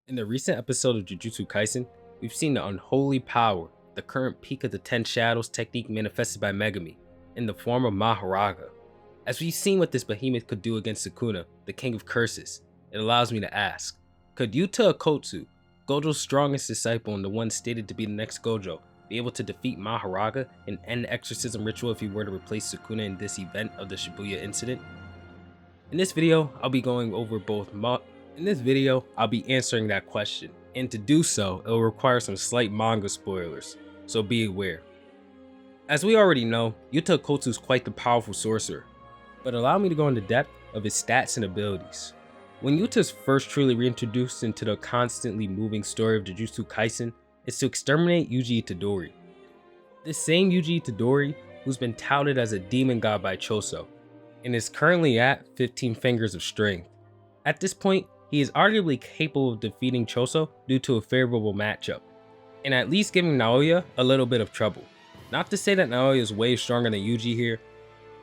In the recent episode of Jujutsu Kaisen, we've seen the unholy power, the current peak of the 10 Shadows technique manifested by Megumi, in the form of Mahoraga. As we've seen what this behemoth could do against Sukuna, the king of curses, it allows me to ask, could Yuta Okkotsu, Gojo's strongest disciple and the one stated to be the next Gojo, be able to defeat Mahoraga and end the exorcism ritual if he were to replace Sukuna in this event of the Shibuya Incident? In this video, I'll be going over I'll be answering that question, and to do so, it will require some slight manga spoilers, so be aware. As we already know, Yuta Okkotsu is quite the powerful sorcerer, but allow me to go into depth of his stats and abilities. When Yuta is first truly reintroduced into the constantly moving story of Jujutsu Kaisen, it's to exterminate Yuji Itadori. This same Yuji Itadori, who's been touted as a demon god by Choso, and is currently at 15 fingers of strength. At this point, he is arguably capable of defeating Choso due to a favorable matchup, and at least giving Naoya a little bit of trouble. Not to say that Naoya is way stronger than Yuji here,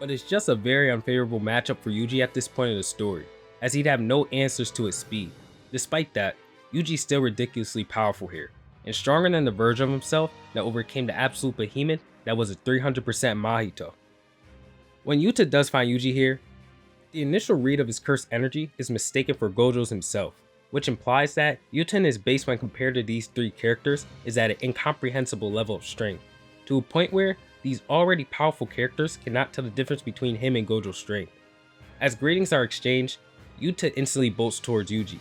but it's just a very unfavorable matchup for Yuji at this point in the story, as he'd have no answers to his speed. Despite that, Yuji's still ridiculously powerful here, and stronger than the version of himself that overcame the absolute behemoth that was a 300% Mahito. When Yuta does find Yuji here, the initial read of his cursed energy is mistaken for Gojo's himself, which implies that Yuta in his base when compared to these three characters is at an incomprehensible level of strength, to a point where these already powerful characters cannot tell the difference between him and Gojo's strength. As greetings are exchanged, Yuta instantly bolts towards Yuji,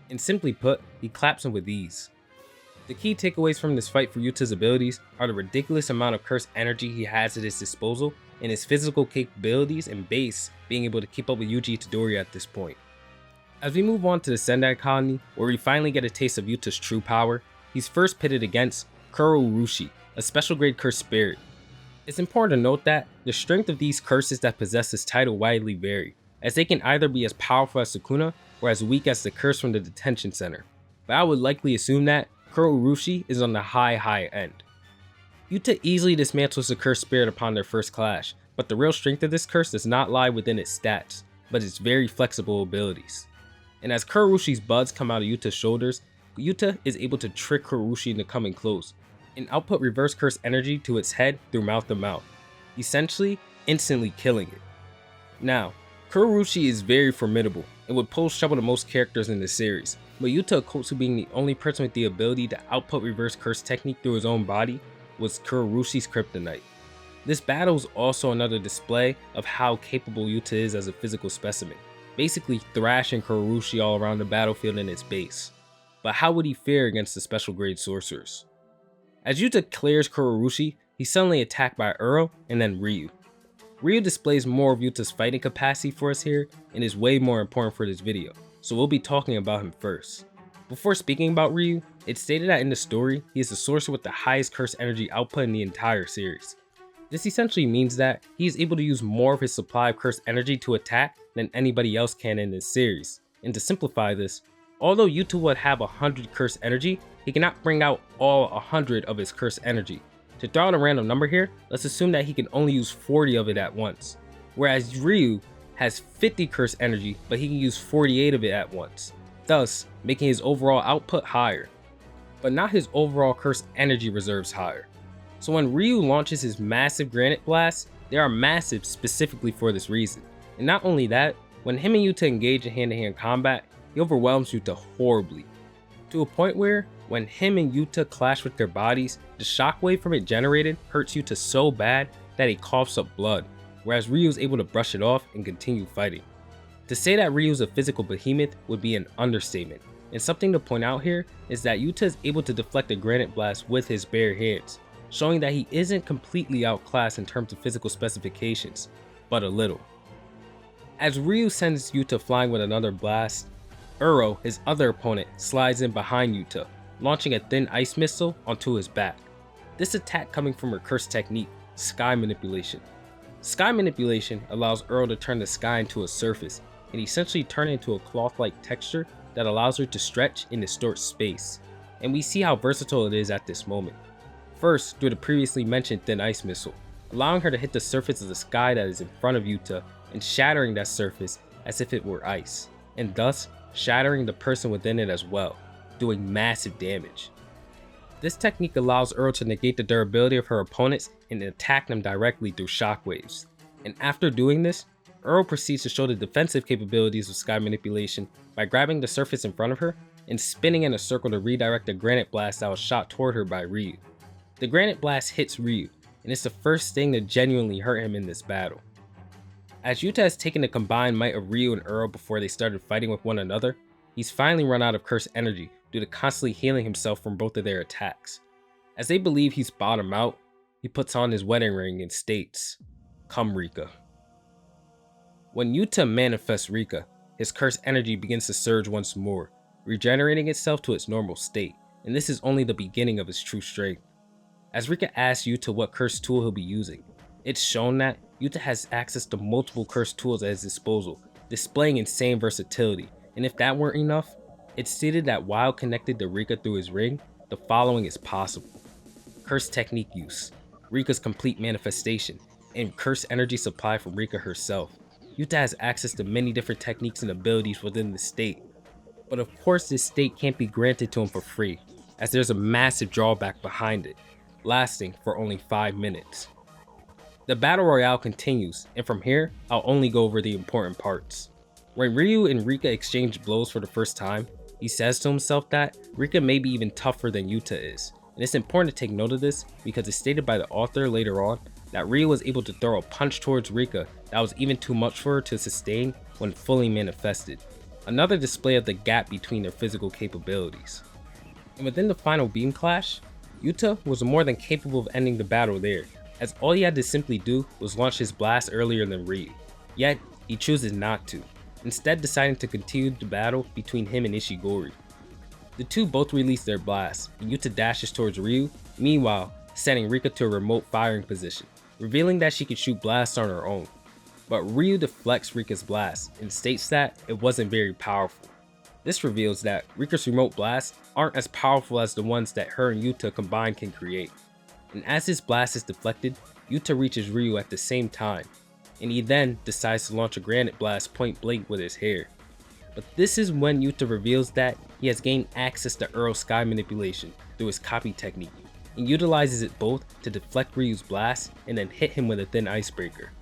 and simply put, he claps him with ease. The key takeaways from this fight for Yuta's abilities are the ridiculous amount of cursed energy he has at his disposal, and his physical capabilities and base being able to keep up with Yuji Itadori at this point. As we move on to the Sendai colony, where we finally get a taste of Yuta's true power, he's first pitted against Kuro Urushi, a special grade cursed spirit. It's important to note that the strength of these curses that possess this title widely vary, as they can either be as powerful as Sukuna or as weak as the curse from the detention center, but I would likely assume that Kuro Urushi is on the high end. Yuta easily dismantles the cursed spirit upon their first clash, but the real strength of this curse does not lie within its stats, but its very flexible abilities. And as Kuro Urushi's buds come out of Yuta's shoulders, Yuta is able to trick Kuro Urushi into coming close, and output reverse curse energy to its head through mouth to mouth, essentially instantly killing it. Now, Kuro Urushi is very formidable and would pose trouble to most characters in this series, but Yuta Okkotsu being the only person with the ability to output reverse curse technique through his own body was Kuro Urushi's kryptonite. This battle is also another display of how capable Yuta is as a physical specimen, basically thrashing Kuro Urushi all around the battlefield in its base. But how would he fare against the special grade sorcerers? As Yuta clears Kuro Urushi, he's suddenly attacked by Uro and then Ryu. Ryu displays more of Yuta's fighting capacity for us here and is way more important for this video, so we'll be talking about him first. Before speaking about Ryu, it's stated that in the story, he is the sorcerer with the highest curse energy output in the entire series. This essentially means that he is able to use more of his supply of curse energy to attack than anybody else can in this series. And to simplify this, although Yuta would have 100 curse energy, he cannot bring out all 100 of his curse energy. To throw out a random number here, let's assume that he can only use 40 of it at once, whereas Ryu has 50 curse energy, but he can use 48 of it at once, thus making his overall output higher, but not his overall curse energy reserves higher. So when Ryu launches his massive granite blasts, they are massive specifically for this reason. And not only that, when him and Yuta engage in hand-to-hand combat, he overwhelms Yuta horribly, to a point where when him and Yuta clash with their bodies, the shockwave from it generated hurts Yuta so bad that he coughs up blood, whereas Ryu is able to brush it off and continue fighting. To say that Ryu is a physical behemoth would be an understatement, and something to point out here is that Yuta is able to deflect a granite blast with his bare hands, showing that he isn't completely outclassed in terms of physical specifications, but a little. As Ryu sends Yuta flying with another blast, Uro, his other opponent, slides in behind Yuta, launching a thin ice missile onto his back. This attack coming from her cursed technique, Sky Manipulation. Sky Manipulation allows Uro to turn the sky into a surface, and essentially turn it into a cloth-like texture that allows her to stretch and distort space, and we see how versatile it is at this moment. First, through the previously mentioned thin ice missile, allowing her to hit the surface of the sky that is in front of Yuta and shattering that surface as if it were ice, and thus shattering the person within it as well. doing massive damage. This technique allows Earl to negate the durability of her opponents and attack them directly through shockwaves. And after doing this, Earl proceeds to show the defensive capabilities of sky manipulation by grabbing the surface in front of her and spinning in a circle to redirect a granite blast that was shot toward her by Ryu. The granite blast hits Ryu, and it's the first thing to genuinely hurt him in this battle. As Yuta has taken the combined might of Ryu and Earl before they started fighting with one another, he's finally run out of cursed energy due to constantly healing himself from both of their attacks. As they believe he's bottomed out, he puts on his wedding ring and states, "Come Rika." When Yuta manifests Rika, his cursed energy begins to surge once more, regenerating itself to its normal state, and this is only the beginning of his true strength. As Rika asks Yuta what cursed tool he'll be using, it's shown that Yuta has access to multiple cursed tools at his disposal, displaying insane versatility, and if that weren't enough, it's stated that while connected to Rika through his ring, the following is possible. Cursed technique use, Rika's complete manifestation, and cursed energy supply from Rika herself. Yuta has access to many different techniques and abilities within the state, but of course this state can't be granted to him for free, as there's a massive drawback behind it, lasting for only 5 minutes. The battle royale continues, and from here, I'll only go over the important parts. When Ryu and Rika exchange blows for the first time, he says to himself that Rika may be even tougher than Yuta is, and it's important to take note of this because it's stated by the author later on that Ryu was able to throw a punch towards Rika that was even too much for her to sustain when fully manifested. Another display of the gap between their physical capabilities. And within the final beam clash, Yuta was more than capable of ending the battle there, as all he had to simply do was launch his blast earlier than Ryu. Yet, he chooses not to, instead deciding to continue the battle between him and Ishigori. The two both release their blasts, and Yuta dashes towards Ryu, meanwhile sending Rika to a remote firing position, revealing that she could shoot blasts on her own. But Ryu deflects Rika's blast and states that it wasn't very powerful. This reveals that Rika's remote blasts aren't as powerful as the ones that her and Yuta combined can create. And as his blast is deflected, Yuta reaches Ryu at the same time, and he then decides to launch a granite blast point blank with his hair. But this is when Yuta reveals that he has gained access to Earl's sky manipulation through his copy technique, and utilizes it both to deflect Ryu's blast and then hit him with a thin icebreaker.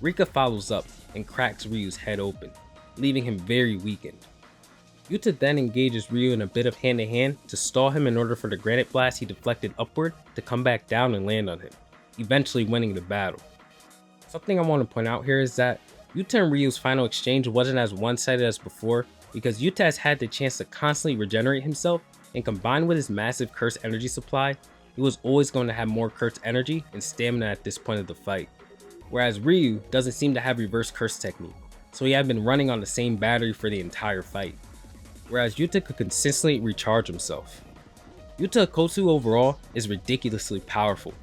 Rika follows up and cracks Ryu's head open, leaving him very weakened. Yuta then engages Ryu in a bit of hand-to-hand to stall him in order for the granite blast he deflected upward to come back down and land on him, eventually winning the battle. Something I want to point out here is that Yuta and Ryu's final exchange wasn't as one-sided as before because Yuta has had the chance to constantly regenerate himself, and combined with his massive cursed energy supply, he was always going to have more cursed energy and stamina at this point of the fight. Whereas Ryu doesn't seem to have reverse curse technique, so he had been running on the same battery for the entire fight. Whereas Yuta could consistently recharge himself. Yuta Okkotsu overall is ridiculously powerful,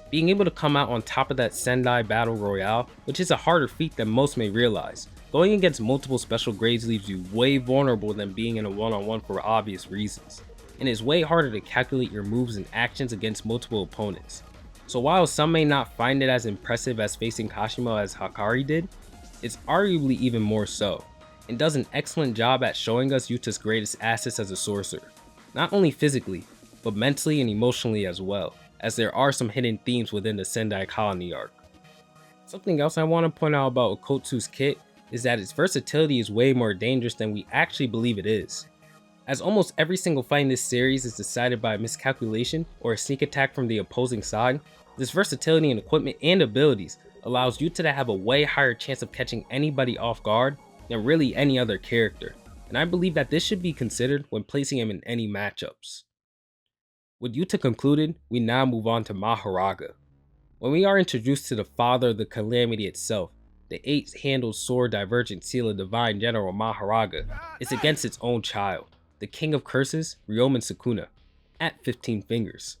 being able to come out on top of that Sendai battle royale, which is a harder feat than most may realize. Going against multiple special grades leaves you way vulnerable than being in a one-on-one for obvious reasons, and it's way harder to calculate your moves and actions against multiple opponents. So while some may not find it as impressive as facing Kashimo as Hakari did, it's arguably even more so, and does an excellent job at showing us Yuta's greatest assets as a sorcerer, not only physically, but mentally and emotionally as well, as there are some hidden themes within the Sendai Colony arc. Something else I want to point out about Okkotsu's kit is that its versatility is way more dangerous than we actually believe it is. As almost every single fight in this series is decided by a miscalculation or a sneak attack from the opposing side, this versatility in equipment and abilities allows Yuta to have a way higher chance of catching anybody off guard than really any other character, and I believe that this should be considered when placing him in any matchups. With Yuta concluded, we now move on to Mahoraga. When we are introduced to the father of the calamity itself, the 8-handled sword divergent seal of Divine General Mahoraga is against its own child, the King of Curses, Ryomen Sukuna, at 15 fingers.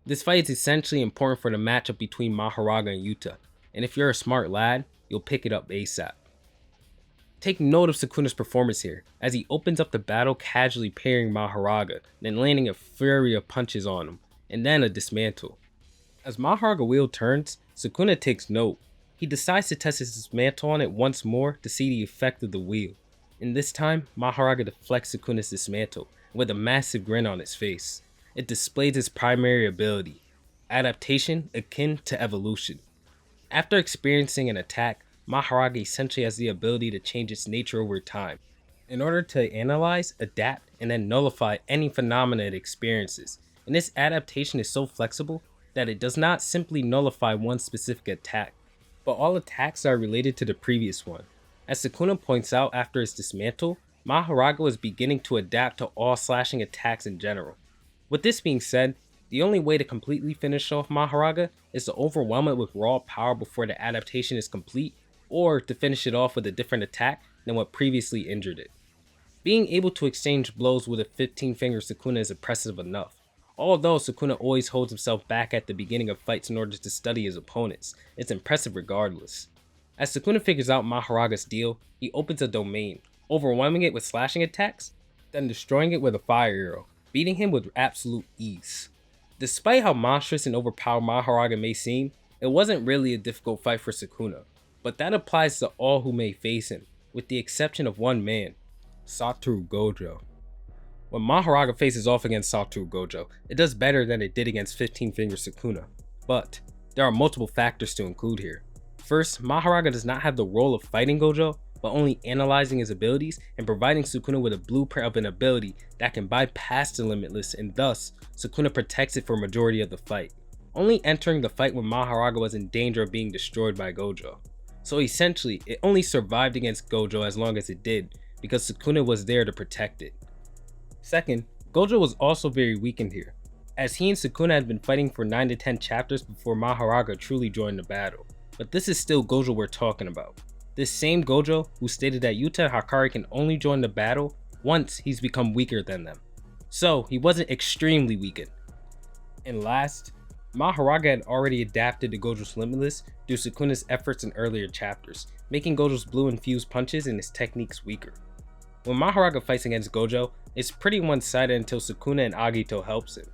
This fight is essentially important for the matchup between Mahoraga and Yuta, and if you're a smart lad, you'll pick it up ASAP. Take note of Sukuna's performance here, as he opens up the battle casually parrying Mahoraga, then landing a flurry of punches on him, and then a dismantle. As Mahoraga wheel turns, Sukuna takes note. He decides to test his dismantle on it once more to see the effect of the wheel, and this time Mahoraga deflects Sukuna's dismantle, with a massive grin on its face. It displays its primary ability, adaptation akin to evolution. After experiencing an attack, Mahoraga essentially has the ability to change its nature over time, in order to analyze, adapt, and then nullify any phenomena it experiences. And this adaptation is so flexible that it does not simply nullify one specific attack, but all attacks are related to the previous one. As Sukuna points out after its dismantle, Mahoraga was beginning to adapt to all slashing attacks in general. With this being said, the only way to completely finish off Mahoraga is to overwhelm it with raw power before the adaptation is complete, or to finish it off with a different attack than what previously injured it. Being able to exchange blows with a 15-finger Sukuna is impressive enough. Although Sukuna always holds himself back at the beginning of fights in order to study his opponents, it's impressive regardless. As Sukuna figures out Mahoraga's deal, he opens a domain, overwhelming it with slashing attacks, then destroying it with a fire arrow, beating him with absolute ease. Despite how monstrous and overpowered Mahoraga may seem, it wasn't really a difficult fight for Sukuna, but that applies to all who may face him, with the exception of one man, Satoru Gojo. When Mahoraga faces off against Satoru Gojo, it does better than it did against 15-finger Sukuna, but there are multiple factors to include here. First, Mahoraga does not have the role of fighting Gojo, but only analyzing his abilities and providing Sukuna with a blueprint of an ability that can bypass the Limitless, and thus, Sukuna protects it for a majority of the fight, only entering the fight when Mahoraga was in danger of being destroyed by Gojo. So essentially, it only survived against Gojo as long as it did, because Sukuna was there to protect it. Second, Gojo was also very weakened here, as he and Sukuna had been fighting for 9 to 10 chapters before Mahoraga truly joined the battle. But this is still Gojo we're talking about. This same Gojo who stated that Yuta and Hakari can only join the battle once he's become weaker than them. So he wasn't extremely weakened. And last, Mahoraga had already adapted to Gojo's Limitless through Sukuna's efforts in earlier chapters, making Gojo's blue infused punches and his techniques weaker. When Mahoraga fights against Gojo, it's pretty one-sided until Sukuna and Agito helps him,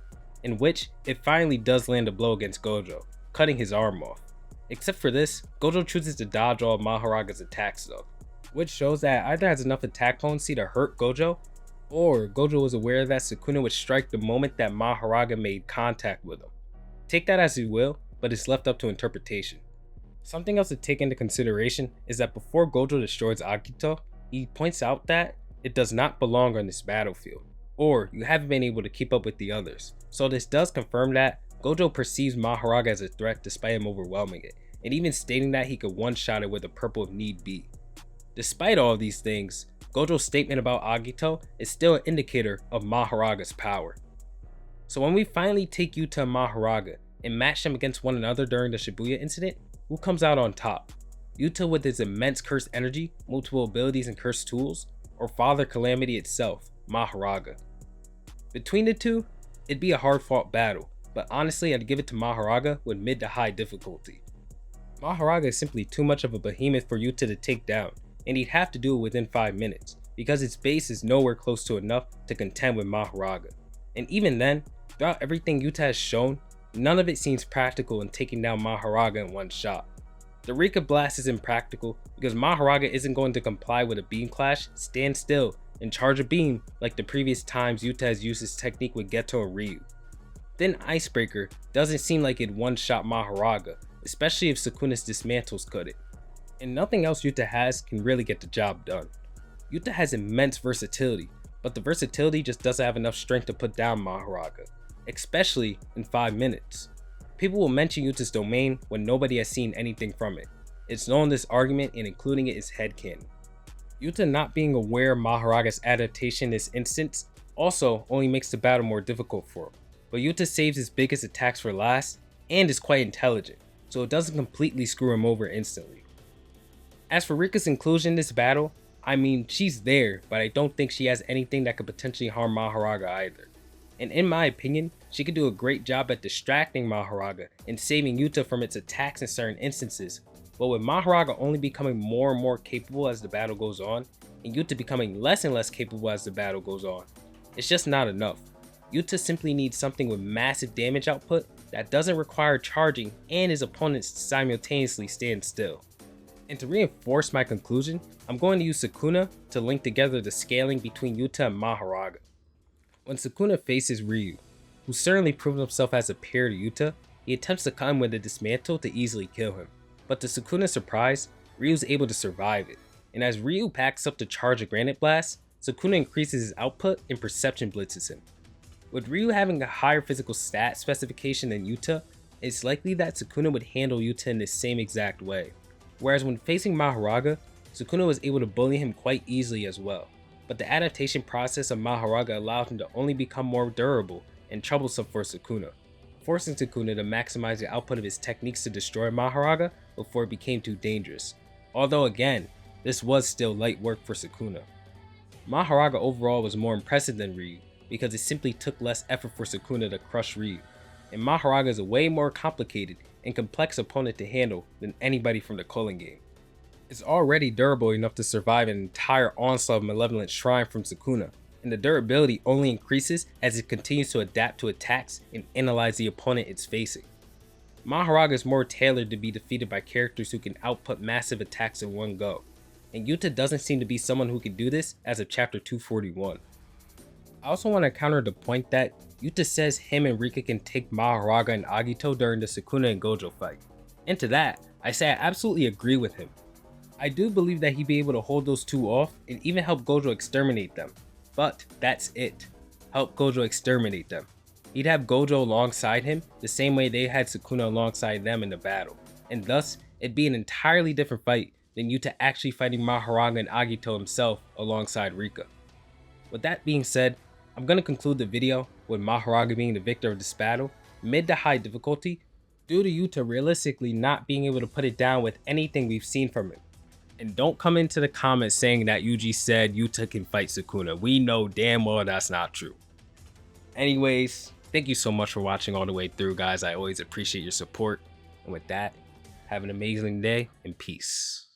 in which it finally does land a blow against Gojo, cutting his arm off. Except for this, Gojo chooses to dodge all of Mahoraga's attacks though, which shows that either has enough attack potency to hurt Gojo, or Gojo was aware that Sukuna would strike the moment that Mahoraga made contact with him. Take that as you will, but it's left up to interpretation. Something else to take into consideration is that before Gojo destroys Agito, he points out that it does not belong on this battlefield, or you haven't been able to keep up with the others. So this does confirm that Gojo perceives Mahoraga as a threat despite him overwhelming it, and even stating that he could one-shot it with a purple if need be. Despite all of these things, Gojo's statement about Agito is still an indicator of Mahoraga's power. So when we finally take Yuta and Mahoraga and match them against one another during the Shibuya Incident, who comes out on top? Yuta with his immense cursed energy, multiple abilities and cursed tools, or Father Calamity itself, Mahoraga? Between the two, it'd be a hard-fought battle, but honestly I'd give it to Mahoraga with mid to high difficulty. Mahoraga is simply too much of a behemoth for Yuta to take down, and he'd have to do it within 5 minutes, because its base is nowhere close to enough to contend with Mahoraga. And even then, throughout everything Yuta has shown, none of it seems practical in taking down Mahoraga in one shot. The Rika blast is impractical because Mahoraga isn't going to comply with a beam clash, stand still, and charge a beam like the previous times Yuta has used his technique with Geto and Ryu. Then Icebreaker doesn't seem like it'd one-shot Mahoraga, especially if Sukuna's dismantles could it. And nothing else Yuta has can really get the job done. Yuta has immense versatility, but the versatility just doesn't have enough strength to put down Mahoraga, especially in 5 minutes. People will mention Yuta's domain when nobody has seen anything from it. It's known this argument, and including it is headcanon. Yuta not being aware of Mahoraga's adaptation in this instance also only makes the battle more difficult for him, but Yuta saves his biggest attacks for last and is quite intelligent, so it doesn't completely screw him over instantly. As for Rika's inclusion in this battle, I mean, she's there, but I don't think she has anything that could potentially harm Mahoraga either. And in my opinion, she could do a great job at distracting Mahoraga and saving Yuta from its attacks in certain instances, but with Mahoraga only becoming more and more capable as the battle goes on, and Yuta becoming less and less capable as the battle goes on, it's just not enough. Yuta simply needs something with massive damage output that doesn't require charging and his opponents simultaneously stand still. And to reinforce my conclusion, I'm going to use Sukuna to link together the scaling between Yuta and Mahoraga. When Sukuna faces Ryu, who certainly proven himself as a peer to Yuta, he attempts to come with a dismantle to easily kill him. But to Sukuna's surprise, Ryu's able to survive it, and as Ryu packs up to charge a Granite Blast, Sukuna increases his output and Perception blitzes him. With Ryu having a higher physical stat specification than Yuta, it's likely that Sukuna would handle Yuta in the same exact way. Whereas when facing Mahoraga, Sukuna was able to bully him quite easily as well, but the adaptation process of Mahoraga allowed him to only become more durable and troublesome for Sukuna, forcing Sukuna to maximize the output of his techniques to destroy Mahoraga before it became too dangerous. Although again, this was still light work for Sukuna. Mahoraga overall was more impressive than Ryu because it simply took less effort for Sukuna to crush Ryu, and Mahoraga is a way more complicated and complex opponent to handle than anybody from the Culling game. It's already durable enough to survive an entire onslaught of Malevolent Shrine from Sukuna, and the durability only increases as it continues to adapt to attacks and analyze the opponent it's facing. Mahoraga is more tailored to be defeated by characters who can output massive attacks in one go, and Yuta doesn't seem to be someone who can do this as of chapter 241. I also want to counter the point that Yuta says him and Rika can take Mahoraga and Agito during the Sukuna and Gojo fight, and to that, I say I absolutely agree with him. I do believe that he'd be able to hold those two off and even help Gojo exterminate them, but that's it. Help Gojo exterminate them. He'd have Gojo alongside him the same way they had Sukuna alongside them in the battle, and thus it'd be an entirely different fight than Yuta actually fighting Mahoraga and Agito himself alongside Rika. With that being said, I'm going to conclude the video with Mahoraga being the victor of this battle, mid to high difficulty, due to Yuta realistically not being able to put it down with anything we've seen from him. And don't come into the comments saying that Yuji said Yuta can fight Sukuna. We know damn well that's not true. Anyways, thank you so much for watching all the way through, guys. I always appreciate your support. And with that, have an amazing day and peace.